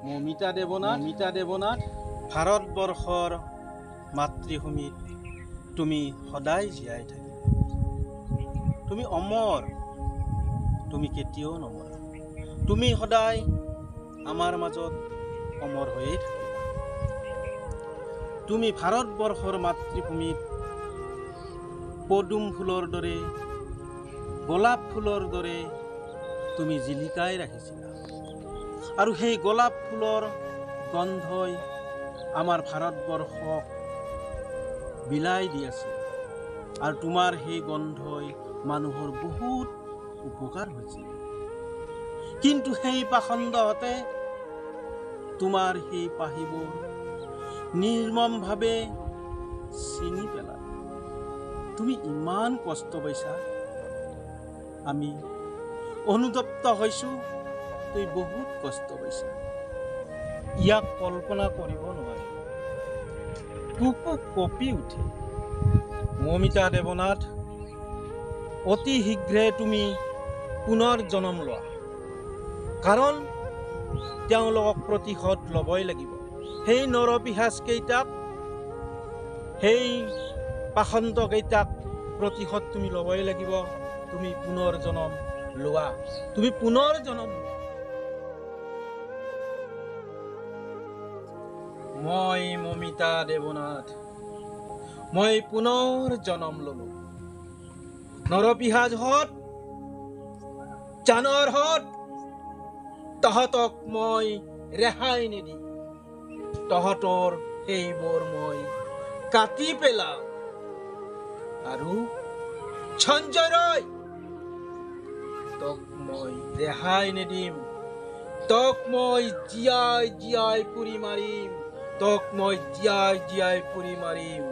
মমিতা দেৱনাথ ভাৰতবৰ্ষৰ মাতৃভূমিত তুমি সদায় জীয়াই থাকিবা। তুমি অমৰ, তুমি কেতিয়াও নমৰা। তুমি সদায় আমাৰ মাজত অমৰ হৈয়ে থাকিবা। তুমি ভাৰতবৰ্ষৰ মাতৃভূমিত পদুম ফুলৰ দৰে, গোলাপ ফুলৰ দৰে তুমি জিলিকাই ৰাখিছিলা। আৰু সেই গোলাপ ফুলৰ গন্ধই আমাৰ ভাৰতবৰ্ষক বিলাই দি আছে। আৰু তোমাৰ সেই গন্ধই মানুহৰ বহুত উপকাৰ হৈছিল। কিন্তু সেই পাখণ্ডহঁতে তোমাৰ সেই পাহিবোৰ নিৰ্মমভাৱে ছিঙি পেলাল। তুমি ইমান কষ্ট পাইছা, আমি অনুতপ্ত হৈছো। তুমি বহুত কষ্ট পাইছা, ইয়াক কল্পনা কৰিব নোৱাৰি। বুকু কঁপি উঠে। মমিতা দেৱনাথ, অতি শীঘ্ৰে তুমি পুনৰ জন্ম লোৱা, কাৰণ তেওঁলোকক প্ৰতিশোধ ল'বই লাগিব। সেই নৰপিশাচকেইটাক, সেই পাখণ্ডকেইটাক প্ৰতিশোধ তুমি ল'বই লাগিব। তুমি পুনৰ জন্ম লোৱা, তুমি পুনৰ জন্ম লোৱা। মই মমিতা দেৱনাথ, মই পুনৰ জন্ম ললো। নৰপিশাচহঁত, জানোৱাৰহঁত, তহঁতক মই ৰেহাই নিদিম। তহঁতৰ সেইবোৰ মই কাটি পেলাম। আৰু সঞ্জয়, তোক মই ৰেহাই নিদিম। তোক মই জীয়াই জীয়াই পুৰি মাৰিম। তোক মই জীয়াই জীয়াই পুৰি মাৰিম।